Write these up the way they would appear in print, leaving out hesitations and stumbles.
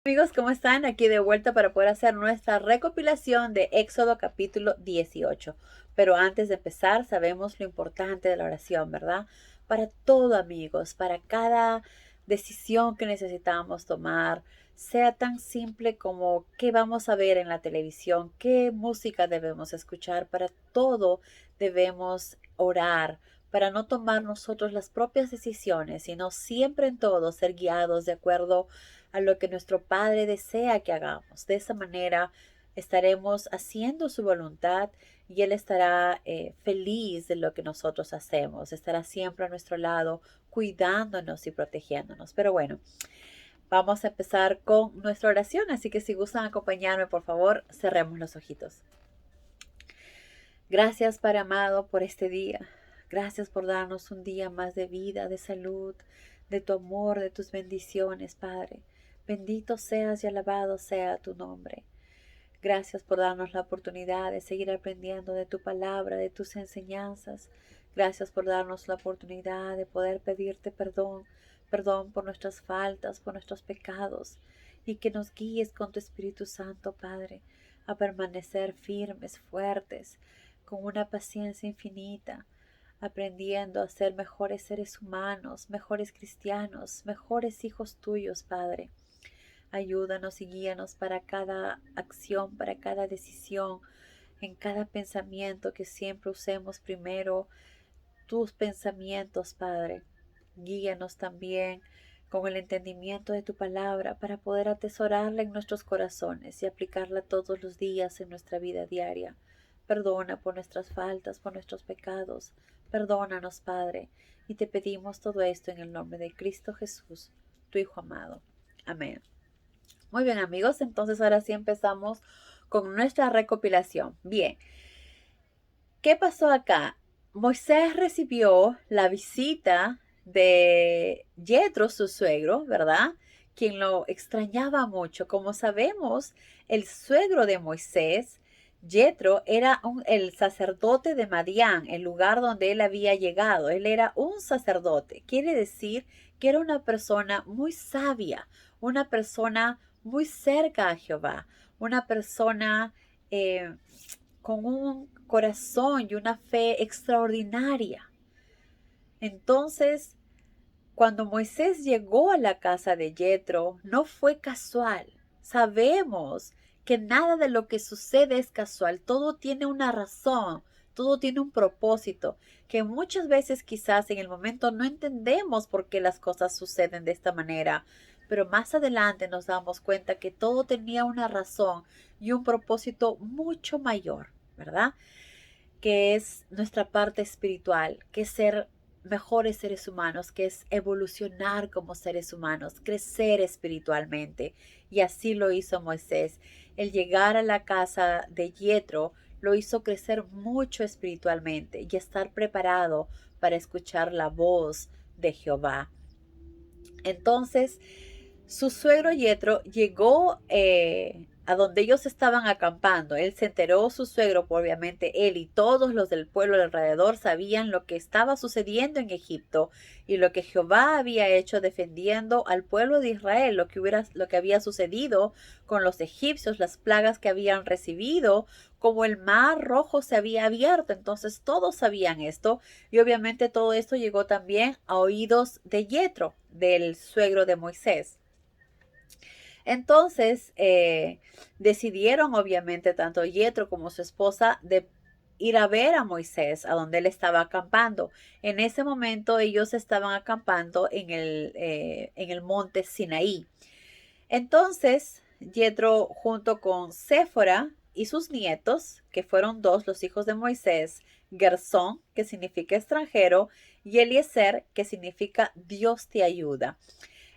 Amigos, ¿cómo están? Aquí de vuelta para poder hacer nuestra recopilación de Éxodo capítulo 18. Pero antes de empezar, sabemos lo importante de la oración, ¿verdad? Para todo, amigos, para cada decisión que necesitamos tomar, sea tan simple como qué vamos a ver en la televisión, qué música debemos escuchar, para todo debemos orar, para no tomar nosotros las propias decisiones, sino siempre en todo ser guiados de acuerdo a lo que nuestro Padre desea que hagamos. De esa manera estaremos haciendo su voluntad y Él estará feliz de lo que nosotros hacemos. Estará siempre a nuestro lado, cuidándonos y protegiéndonos. Pero bueno, vamos a empezar con nuestra oración. Así que si gustan acompañarme, por favor, cerremos los ojitos. Gracias, Padre amado, por este día. Gracias por darnos un día más de vida, de salud, de tu amor, de tus bendiciones, Padre. Bendito seas y alabado sea tu nombre. Gracias por darnos la oportunidad de seguir aprendiendo de tu palabra, de tus enseñanzas. Gracias por darnos la oportunidad de poder pedirte perdón, perdón por nuestras faltas, por nuestros pecados, y que nos guíes con tu Espíritu Santo, Padre, a permanecer firmes, fuertes, con una paciencia infinita, aprendiendo a ser mejores seres humanos, mejores cristianos, mejores hijos tuyos, Padre. Ayúdanos y guíanos para cada acción, para cada decisión, en cada pensamiento, que siempre usemos primero tus pensamientos, Padre. Guíanos también con el entendimiento de tu palabra para poder atesorarla en nuestros corazones y aplicarla todos los días en nuestra vida diaria. Perdona por nuestras faltas, por nuestros pecados. Perdónanos, Padre, y te pedimos todo esto en el nombre de Cristo Jesús, tu Hijo amado. Amén. Muy bien, amigos, entonces ahora sí empezamos con nuestra recopilación. Bien, ¿qué pasó acá? Moisés recibió la visita de Yetro, su suegro, ¿verdad? Quien lo extrañaba mucho. Como sabemos, el suegro de Moisés, Yetro, era el sacerdote de Madián, el lugar donde él había llegado. Él era un sacerdote. Quiere decir que era una persona muy sabia, una persona muy cerca a Jehová, una persona con un corazón y una fe extraordinaria. Entonces, cuando Moisés llegó a la casa de Yetro, no fue casual. Sabemos que nada de lo que sucede es casual. Todo tiene una razón, todo tiene un propósito, que muchas veces quizás en el momento no entendemos por qué las cosas suceden de esta manera, pero más adelante nos damos cuenta que todo tenía una razón y un propósito mucho mayor, ¿verdad? Que es nuestra parte espiritual, que es ser mejores seres humanos, que es evolucionar como seres humanos, crecer espiritualmente. Y así lo hizo Moisés. El llegar a la casa de Yetro lo hizo crecer mucho espiritualmente y estar preparado para escuchar la voz de Jehová. Entonces, su suegro Yetro llegó a donde ellos estaban acampando. Él se enteró, su suegro, obviamente él y todos los del pueblo alrededor sabían lo que estaba sucediendo en Egipto y lo que Jehová había hecho defendiendo al pueblo de Israel, lo que había sucedido con los egipcios, las plagas que habían recibido, como el mar rojo se había abierto. Entonces todos sabían esto y obviamente todo esto llegó también a oídos de Yetro, del suegro de Moisés. Entonces decidieron obviamente tanto Yetro como su esposa de ir a ver a Moisés a donde él estaba acampando. En ese momento ellos estaban acampando en el monte Sinaí. Entonces Yetro junto con Séfora y sus nietos, que fueron dos los hijos de Moisés, Gersón, que significa extranjero, y Eliezer, que significa Dios te ayuda.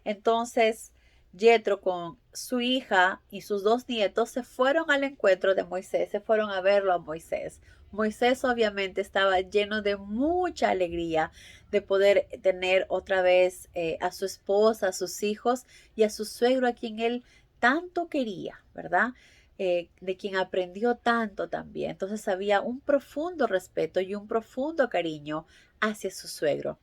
Entonces, Yetro con su hija y sus dos nietos se fueron al encuentro de Moisés, se fueron a verlo a Moisés. Moisés obviamente estaba lleno de mucha alegría de poder tener otra vez a su esposa, a sus hijos y a su suegro a quien él tanto quería, ¿verdad? De quien aprendió tanto también. Entonces había un profundo respeto y un profundo cariño hacia su suegro.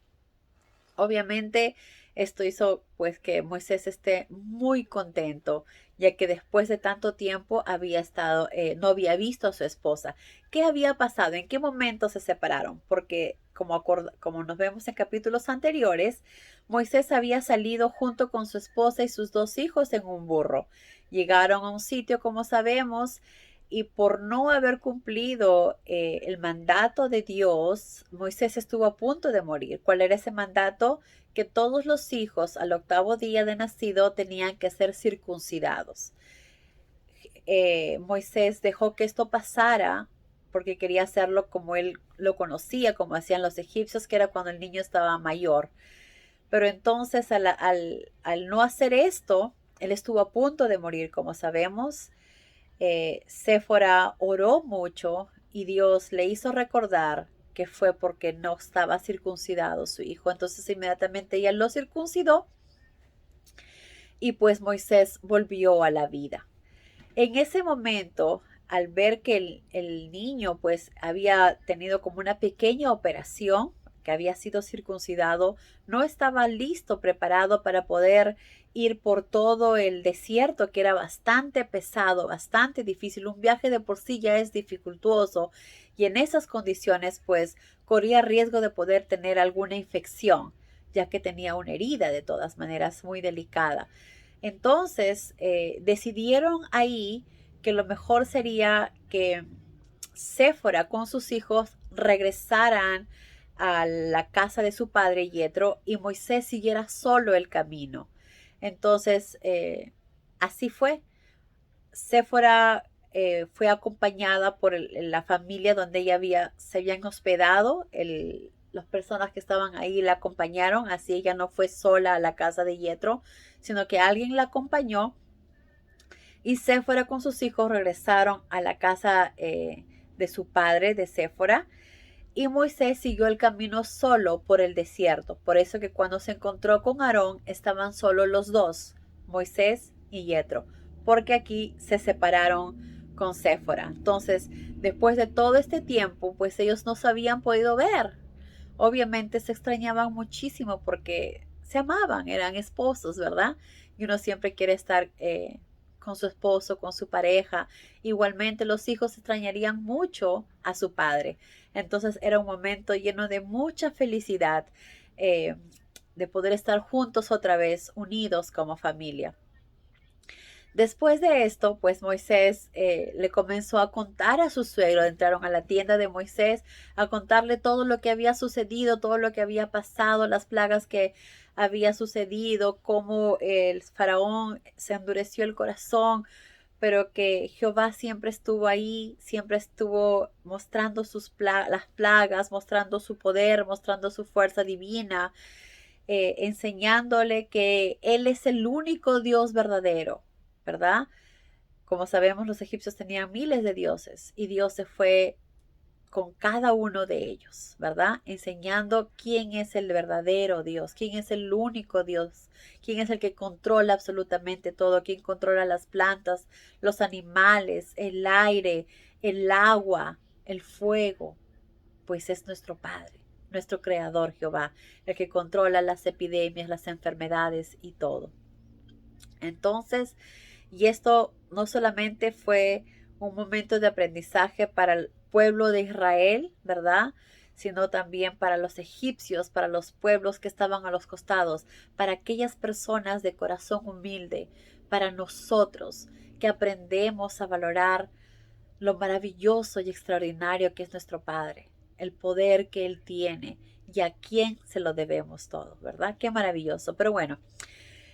Obviamente Esto hizo pues que Moisés esté muy contento, ya que después de tanto tiempo había estado, no había visto a su esposa. ¿Qué había pasado? ¿En qué momento se separaron? Porque como nos vemos en capítulos anteriores, Moisés había salido junto con su esposa y sus 2 hijos en un burro. Llegaron a un sitio, como sabemos, y por no haber cumplido el mandato de Dios, Moisés estuvo a punto de morir. ¿Cuál era ese mandato? Que todos los hijos al 8.º día de nacido tenían que ser circuncidados. Moisés dejó que esto pasara porque quería hacerlo como él lo conocía, como hacían los egipcios, que era cuando el niño estaba mayor. Pero entonces al no hacer esto, él estuvo a punto de morir, como sabemos. Séfora oró mucho y Dios le hizo recordar que fue porque no estaba circuncidado su hijo. Entonces inmediatamente ella lo circuncidó y pues Moisés volvió a la vida. En ese momento, al ver que el niño pues había tenido como una pequeña operación, que había sido circuncidado, no estaba listo, preparado para poder ir por todo el desierto, que era bastante pesado, bastante difícil. Un viaje de por sí ya es dificultuoso y en esas condiciones pues corría riesgo de poder tener alguna infección, ya que tenía una herida de todas maneras muy delicada. Entonces decidieron ahí que lo mejor sería que Séfora con sus hijos regresaran a la casa de su padre Yetro y Moisés siguiera solo el camino. Entonces así fue. Séfora fue acompañada por la familia donde se habían hospedado. Las personas que estaban ahí la acompañaron, así ella no fue sola a la casa de Yetro, sino que alguien la acompañó y Séfora con sus hijos regresaron a la casa de su padre, de Séfora, y Moisés siguió el camino solo por el desierto. Por eso que cuando se encontró con Aarón estaban solo los dos, Moisés y Yetro, porque aquí se separaron con Séfora. Entonces, después de todo este tiempo, pues ellos no se habían podido ver. Obviamente se extrañaban muchísimo porque se amaban, eran esposos, ¿verdad? Y uno siempre quiere estar con su esposo, con su pareja. Igualmente los hijos extrañarían mucho a su padre. Entonces era un momento lleno de mucha felicidad, eh, de poder estar juntos otra vez, unidos como familia. Después de esto, pues Moisés le comenzó a contar a su suegro. Entraron a la tienda de Moisés a contarle todo lo que había sucedido, todo lo que había pasado, las plagas que había sucedido, cómo el faraón se endureció el corazón, pero que Jehová siempre estuvo ahí, siempre estuvo mostrando las plagas, mostrando su poder, mostrando su fuerza divina, enseñándole que Él es el único Dios verdadero, ¿verdad? Como sabemos, los egipcios tenían miles de dioses y Dios se fue con cada uno de ellos, ¿verdad? Enseñando quién es el verdadero Dios, quién es el único Dios, quién es el que controla absolutamente todo, quién controla las plantas, los animales, el aire, el agua, el fuego, pues es nuestro Padre, nuestro Creador Jehová, el que controla las epidemias, las enfermedades y todo. Entonces, y esto no solamente fue un momento de aprendizaje para el pueblo de Israel, ¿verdad? Sino también para los egipcios, para los pueblos que estaban a los costados, para aquellas personas de corazón humilde, para nosotros que aprendemos a valorar lo maravilloso y extraordinario que es nuestro Padre, el poder que Él tiene y a quién se lo debemos todo, ¿verdad? Qué maravilloso. Pero bueno,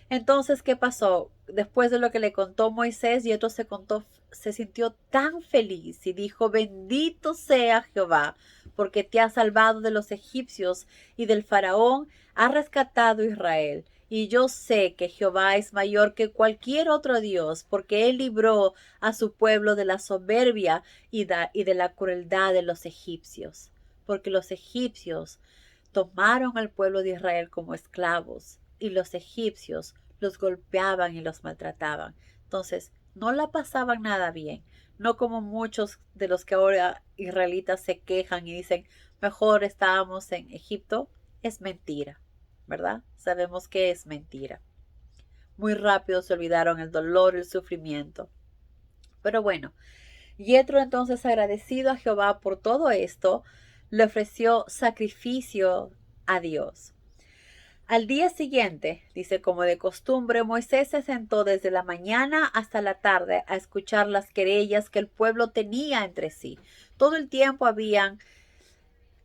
entonces, ¿qué pasó? Después de lo que le contó Moisés, Yetro se sintió tan feliz y dijo: bendito sea Jehová, porque te ha salvado de los egipcios y del faraón, ha rescatado a Israel. Y yo sé que Jehová es mayor que cualquier otro Dios, porque él libró a su pueblo de la soberbia y de la crueldad de los egipcios. Porque los egipcios tomaron al pueblo de Israel como esclavos y los egipcios los golpeaban y los maltrataban. Entonces, no la pasaban nada bien. No como muchos de los que ahora israelitas se quejan y dicen, mejor estábamos en Egipto. Es mentira, ¿verdad? Sabemos que es mentira. Muy rápido se olvidaron el dolor y el sufrimiento. Pero bueno, Yetro entonces, agradecido a Jehová por todo esto, le ofreció sacrificio a Dios. Al día siguiente, dice, como de costumbre, Moisés se sentó desde la mañana hasta la tarde a escuchar las querellas que el pueblo tenía entre sí. Todo el tiempo habían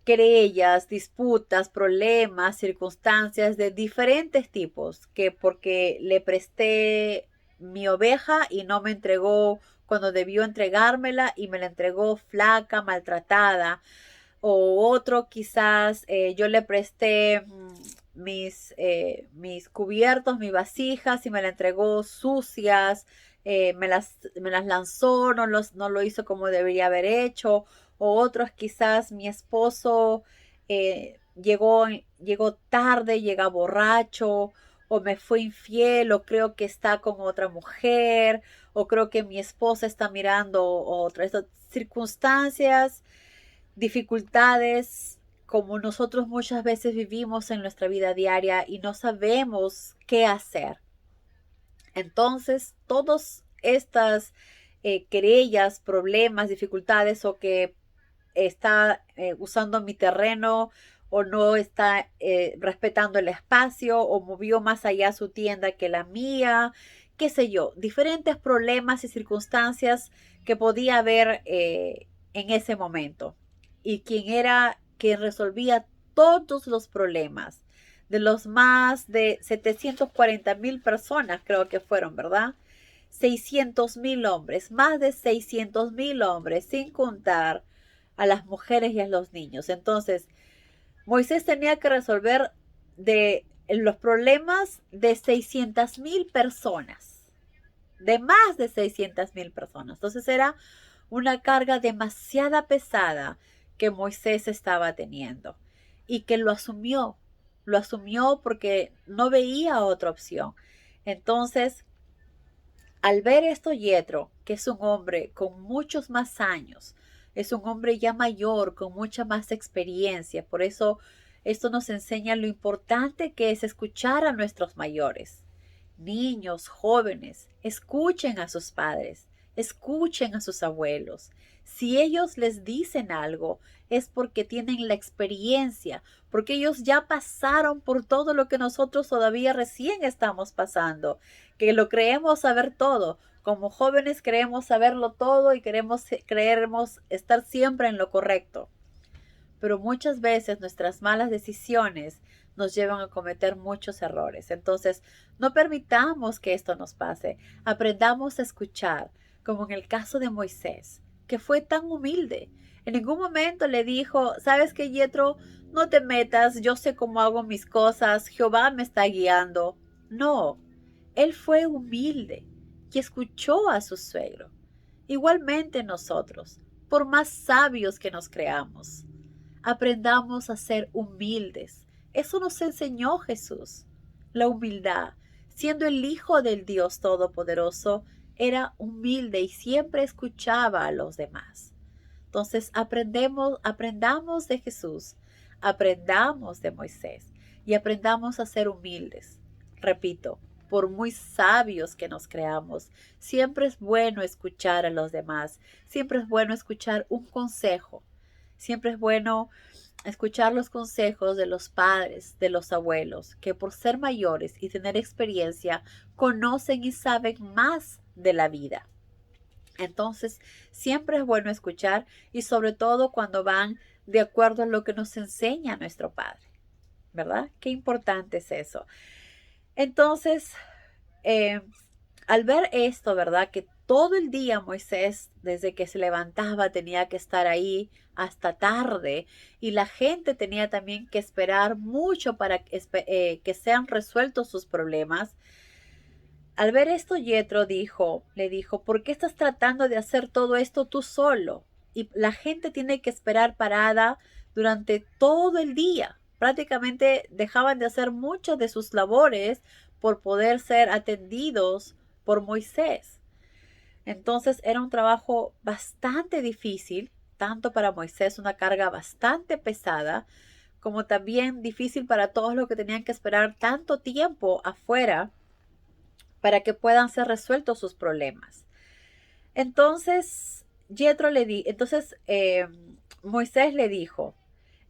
querellas, disputas, problemas, circunstancias de diferentes tipos, que porque le presté mi oveja y no me entregó cuando debió entregármela y me la entregó flaca, maltratada, o otro quizás yo le presté mis cubiertos, mis vasijas y me la entregó sucias, me las lanzó, no lo hizo como debería haber hecho, o otros quizás mi esposo llegó tarde, llega borracho, o me fue infiel, o creo que está con otra mujer, o creo que mi esposa está mirando otra. Estas circunstancias, dificultades, como nosotros muchas veces vivimos en nuestra vida diaria y no sabemos qué hacer. Entonces, todas estas querellas, problemas, dificultades, o que está usando mi terreno o no está respetando el espacio o movió más allá su tienda que la mía, qué sé yo, diferentes problemas y circunstancias que podía haber en ese momento. Y quien resolvía todos los problemas de los más de 740,000 personas, creo que fueron, ¿verdad? 600,000 hombres, más de 600,000 hombres, sin contar a las mujeres y a los niños. Entonces, Moisés tenía que resolver los problemas de 600,000 personas, de más de 600,000 personas. Entonces era una carga demasiado pesada que Moisés estaba teniendo y que lo asumió porque no veía otra opción. Entonces, al ver esto, Yetro, que es un hombre con muchos más años, es un hombre ya mayor, con mucha más experiencia. Por eso esto nos enseña lo importante que es escuchar a nuestros mayores. Niños, jóvenes, escuchen a sus padres, escuchen a sus abuelos. Si ellos les dicen algo, es porque tienen la experiencia, porque ellos ya pasaron por todo lo que nosotros todavía recién estamos pasando, que lo creemos saber todo. Como jóvenes creemos saberlo todo y creemos estar siempre en lo correcto. Pero muchas veces nuestras malas decisiones nos llevan a cometer muchos errores. Entonces, no permitamos que esto nos pase. Aprendamos a escuchar, como en el caso de Moisés, que fue tan humilde. En ningún momento le dijo, ¿sabes qué, Yetro? No te metas, yo sé cómo hago mis cosas, Jehová me está guiando. No, él fue humilde y escuchó a su suegro. Igualmente nosotros, por más sabios que nos creamos, aprendamos a ser humildes. Eso nos enseñó Jesús. La humildad, siendo el Hijo del Dios Todopoderoso, era humilde y siempre escuchaba a los demás. Entonces aprendamos de Jesús, aprendamos de Moisés y aprendamos a ser humildes. Repito, por muy sabios que nos creamos, siempre es bueno escuchar a los demás, siempre es bueno escuchar un consejo, siempre es bueno escuchar los consejos de los padres, de los abuelos, que por ser mayores y tener experiencia, conocen y saben más de la vida. Entonces, siempre es bueno escuchar y sobre todo cuando van de acuerdo a lo que nos enseña nuestro Padre, ¿verdad? Qué importante es eso. Entonces, al ver esto, ¿verdad? Que todo el día Moisés, desde que se levantaba, tenía que estar ahí hasta tarde y la gente tenía también que esperar mucho para que sean resueltos sus problemas. Al ver esto, Yetro le dijo, ¿por qué estás tratando de hacer todo esto tú solo? Y la gente tiene que esperar parada durante todo el día. Prácticamente dejaban de hacer muchas de sus labores por poder ser atendidos por Moisés. Entonces era un trabajo bastante difícil, tanto para Moisés, una carga bastante pesada, como también difícil para todos los que tenían que esperar tanto tiempo afuera para que puedan ser resueltos sus problemas. Entonces, Moisés le dijo,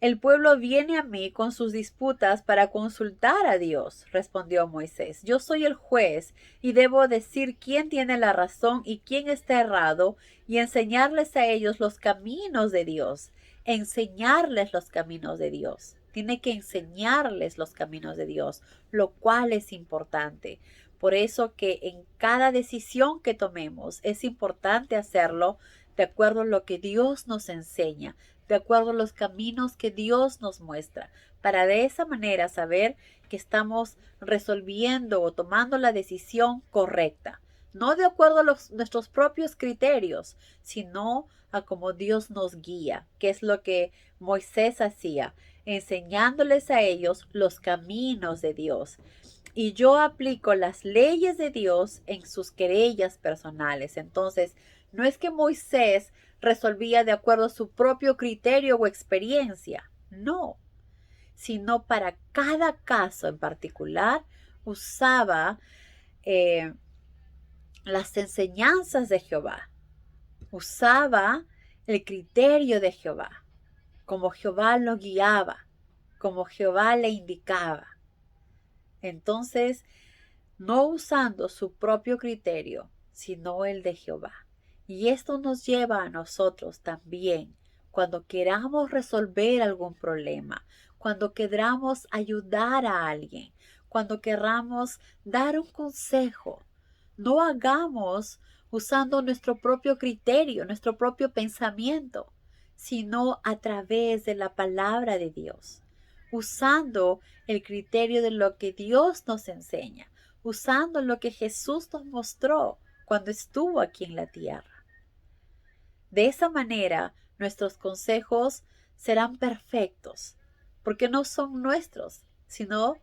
el pueblo viene a mí con sus disputas para consultar a Dios, respondió Moisés. Yo soy el juez y debo decir quién tiene la razón y quién está errado y enseñarles a ellos los caminos de Dios. Enseñarles los caminos de Dios. Tiene que enseñarles los caminos de Dios, lo cual es importante. Por eso que en cada decisión que tomemos es importante hacerlo de acuerdo a lo que Dios nos enseña, de acuerdo a los caminos que Dios nos muestra, para de esa manera saber que estamos resolviendo o tomando la decisión correcta, no de acuerdo a nuestros propios criterios, sino a cómo Dios nos guía, que es lo que Moisés hacía, enseñándoles a ellos los caminos de Dios. Y yo aplico las leyes de Dios en sus querellas personales. Entonces, no es que Moisés resolvía de acuerdo a su propio criterio o experiencia, no, sino para cada caso en particular usaba las enseñanzas de Jehová, usaba el criterio de Jehová, como Jehová lo guiaba, como Jehová le indicaba. Entonces, no usando su propio criterio, sino el de Jehová. Y esto nos lleva a nosotros también, cuando queramos resolver algún problema, cuando queramos ayudar a alguien, cuando queramos dar un consejo, no hagamos usando nuestro propio criterio, nuestro propio pensamiento, sino a través de la palabra de Dios, usando el criterio de lo que Dios nos enseña, usando lo que Jesús nos mostró cuando estuvo aquí en la tierra. De esa manera, nuestros consejos serán perfectos, porque no son nuestros, sino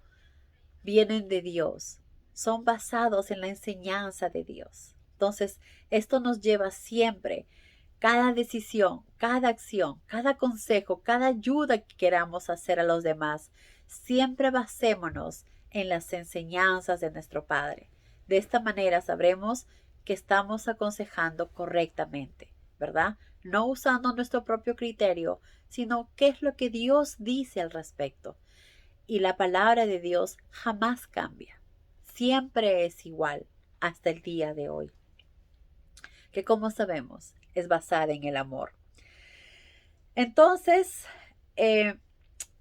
vienen de Dios, son basados en la enseñanza de Dios. Entonces, esto nos lleva siempre, cada decisión, cada acción, cada consejo, cada ayuda que queramos hacer a los demás, siempre basémonos en las enseñanzas de nuestro Padre. De esta manera sabremos que estamos aconsejando correctamente, ¿verdad? No usando nuestro propio criterio, sino qué es lo que Dios dice al respecto. Y la palabra de Dios jamás cambia, siempre es igual hasta el día de hoy, que como sabemos es basada en el amor. Entonces,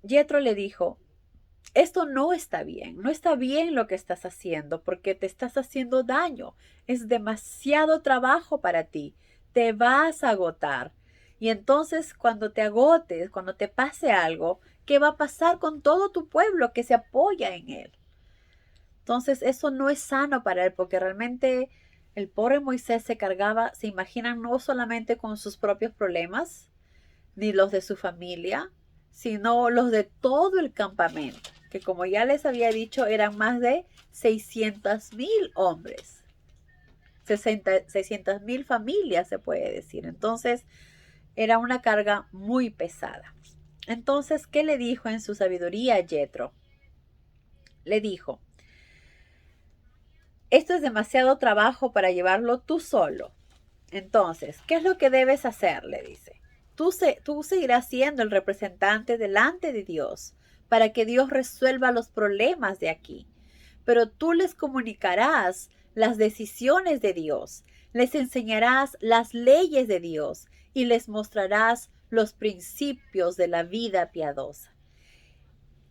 Jethro le dijo, esto no está bien lo que estás haciendo porque te estás haciendo daño, es demasiado trabajo para ti, te vas a agotar. Y entonces cuando te agotes, cuando te pase algo, ¿qué va a pasar con todo tu pueblo que se apoya en él? Entonces eso no es sano para él porque realmente el pobre Moisés se cargaba, se imaginan, no solamente con sus propios problemas, ni los de su familia, sino los de todo el campamento, que como ya les había dicho, eran más de 600,000 hombres, 600,000 familias se puede decir. Entonces, era una carga muy pesada. Entonces, ¿qué le dijo en su sabiduría a Jethro? Le dijo, esto es demasiado trabajo para llevarlo tú solo. Entonces, ¿qué es lo que debes hacer? Le dice. Tú seguirás siendo el representante delante de Dios para que Dios resuelva los problemas de aquí. Pero tú les comunicarás las decisiones de Dios, les enseñarás las leyes de Dios y les mostrarás los principios de la vida piadosa.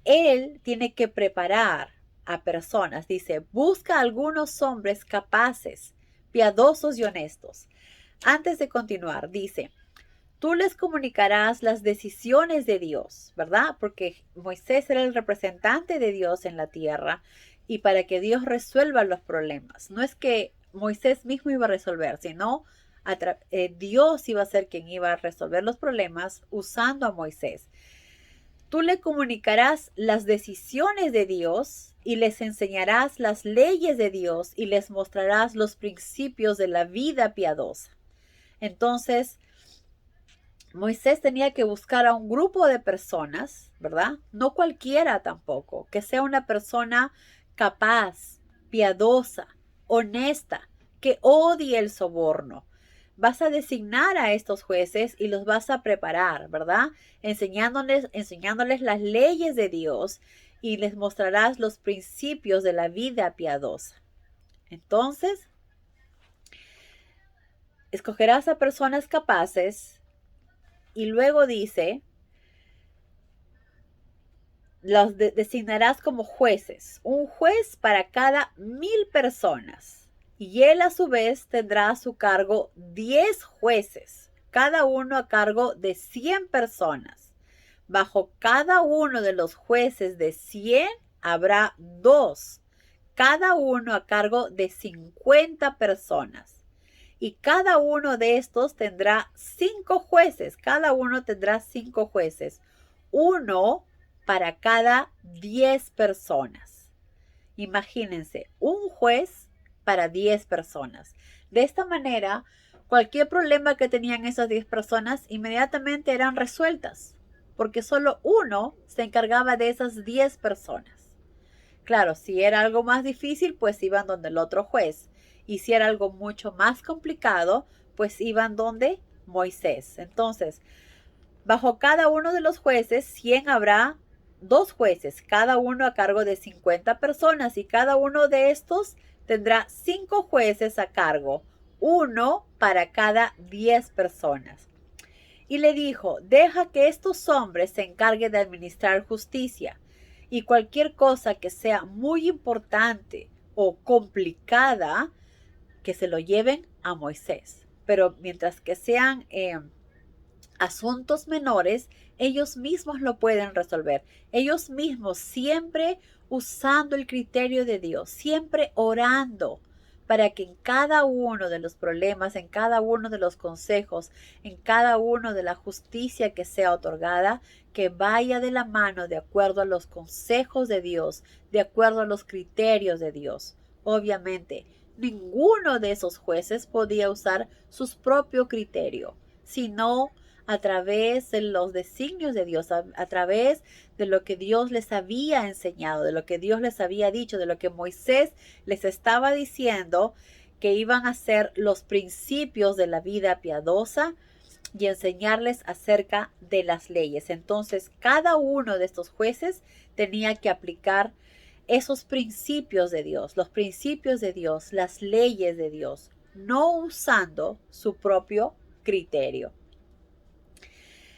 Él tiene que preparar a personas, dice, busca a algunos hombres capaces, piadosos y honestos. Antes de continuar, dice, tú les comunicarás las decisiones de Dios, ¿verdad? Porque Moisés era el representante de Dios en la tierra y para que Dios resuelva los problemas. No es que Moisés mismo iba a resolver, sino Dios iba a ser quien iba a resolver los problemas usando a Moisés. Tú le comunicarás las decisiones de Dios y les enseñarás las leyes de Dios y les mostrarás los principios de la vida piadosa. Entonces, Moisés tenía que buscar a un grupo de personas, ¿verdad? No cualquiera tampoco, que sea una persona capaz, piadosa, honesta, que odie el soborno. Vas a designar a estos jueces y los vas a preparar, ¿verdad? Enseñándoles las leyes de Dios y les mostrarás los principios de la vida piadosa. Entonces, escogerás a personas capaces y luego dice, los designarás como jueces, un juez para cada 1000 personas. Y él a su vez tendrá a su cargo 10 jueces, cada uno a cargo de 100 personas. Bajo cada uno de los jueces de 100 habrá 2, cada uno a cargo de 50 personas. Y cada uno de estos tendrá 5 jueces, cada uno tendrá 5 jueces, uno para cada 10 personas. Imagínense, un juez para 10 personas. De esta manera, cualquier problema que tenían esas 10 personas inmediatamente eran resueltas, porque solo uno se encargaba de esas 10 personas. Claro, si era algo más difícil, pues iban donde el otro juez. Y si era algo mucho más complicado, pues iban donde Moisés. Entonces, bajo cada uno de los jueces, 100 habrá 2 jueces, cada uno a cargo de 50 personas, y cada uno de estos tendrá 5 jueces a cargo, uno para cada 10 personas. Y le dijo, deja que estos hombres se encarguen de administrar justicia, y cualquier cosa que sea muy importante o complicada, que se lo lleven a Moisés. Pero mientras que sean asuntos menores, ellos mismos lo pueden resolver. Ellos mismos siempre usando el criterio de Dios, siempre orando para que en cada uno de los problemas, en cada uno de los consejos, en cada uno de la justicia que sea otorgada, que vaya de la mano de acuerdo a los consejos de Dios, de acuerdo a los criterios de Dios. Obviamente, ninguno de esos jueces podía usar su propio criterio, sino a través de los designios de Dios, a través de lo que Dios les había enseñado, de lo que Dios les había dicho, de lo que Moisés les estaba diciendo, que iban a ser los principios de la vida piadosa y enseñarles acerca de las leyes. Entonces, cada uno de estos jueces tenía que aplicar esos principios de Dios, los principios de Dios, las leyes de Dios, no usando su propio criterio.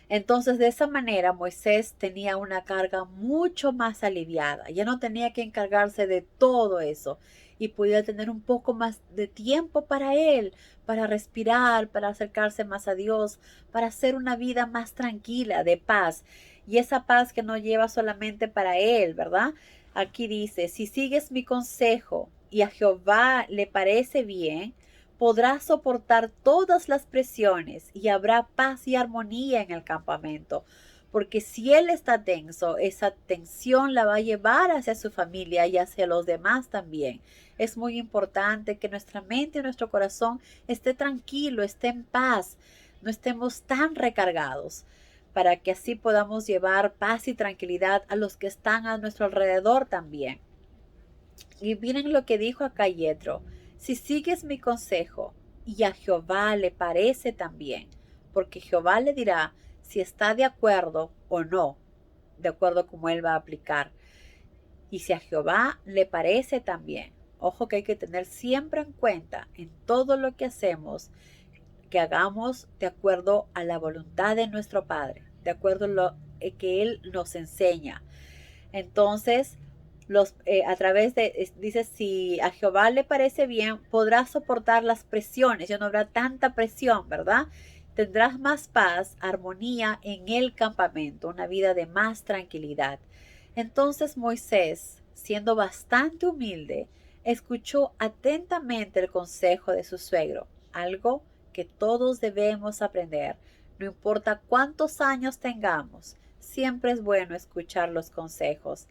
Entonces, de esa manera, Moisés tenía una carga mucho más aliviada. Ya no tenía que encargarse de todo eso y podía tener un poco más de tiempo para él, para respirar, para acercarse más a Dios, para hacer una vida más tranquila, de paz. Y esa paz que no lleva solamente para él, ¿verdad? Aquí dice, si sigues mi consejo y a Jehová le parece bien, podrás soportar todas las presiones y habrá paz y armonía en el campamento. Porque si él está tenso, esa tensión la va a llevar hacia su familia y hacia los demás también. Es muy importante que nuestra mente y nuestro corazón esté tranquilo, esté en paz, no estemos tan recargados, para que así podamos llevar paz y tranquilidad a los que están a nuestro alrededor también. Y miren lo que dijo acá Yetro. Si sigues mi consejo y a Jehová le parece también, porque Jehová le dirá si está de acuerdo o no, de acuerdo como él va a aplicar. Y si a Jehová le parece también, ojo que hay que tener siempre en cuenta en todo lo que hacemos, que hagamos de acuerdo a la voluntad de nuestro Padre, de acuerdo a lo que Él nos enseña. Entonces, a través de, dice, si a Jehová le parece bien, podrás soportar las presiones, ya no habrá tanta presión, ¿verdad? Tendrás más paz, armonía en el campamento, una vida de más tranquilidad. Entonces Moisés, siendo bastante humilde, escuchó atentamente el consejo de su suegro, algo que todos debemos aprender. No importa cuántos años tengamos, siempre es bueno escuchar los consejos.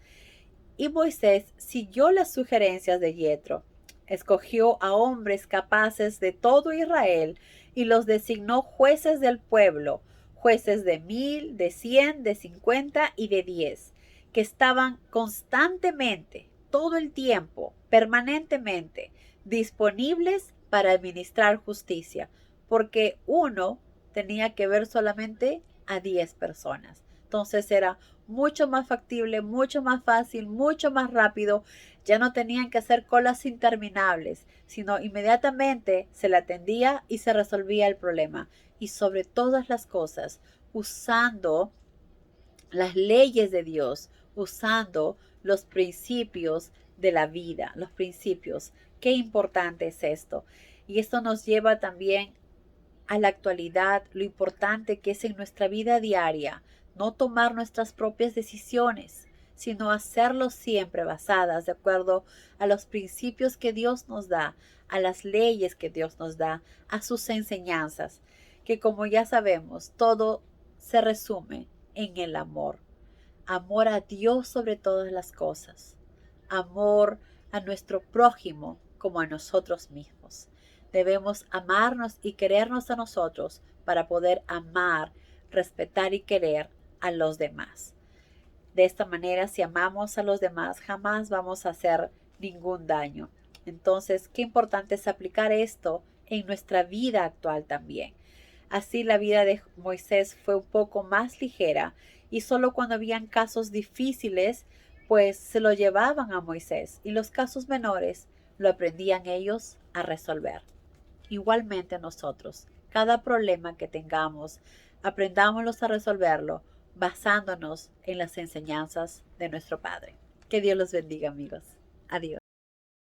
Y Moisés siguió las sugerencias de Yetro, escogió a hombres capaces de todo Israel y los designó jueces del pueblo, jueces de 1000, de 100, de 50 y de 10, que estaban constantemente, todo el tiempo, permanentemente, disponibles para administrar justicia, porque uno tenía que ver solamente a 10 personas. Entonces era mucho más factible, mucho más fácil, mucho más rápido. Ya no tenían que hacer colas interminables, sino inmediatamente se le atendía y se resolvía el problema. Y sobre todas las cosas, usando las leyes de Dios, usando los principios de la vida, los principios. Qué importante es esto. Y esto nos lleva también a la actualidad, lo importante que es en nuestra vida diaria, no tomar nuestras propias decisiones, sino hacerlo siempre basadas de acuerdo a los principios que Dios nos da, a las leyes que Dios nos da, a sus enseñanzas, que como ya sabemos, todo se resume en el amor. Amor a Dios sobre todas las cosas. Amor a nuestro prójimo como a nosotros mismos. Debemos amarnos y querernos a nosotros para poder amar, respetar y querer a los demás. De esta manera, si amamos a los demás, jamás vamos a hacer ningún daño. Entonces, qué importante es aplicar esto en nuestra vida actual también. Así la vida de Moisés fue un poco más ligera y solo cuando habían casos difíciles, pues se lo llevaban a Moisés y los casos menores lo aprendían ellos a resolver. Igualmente nosotros, cada problema que tengamos, aprendámoslos a resolverlo basándonos en las enseñanzas de nuestro Padre. Que Dios los bendiga, amigos. Adiós.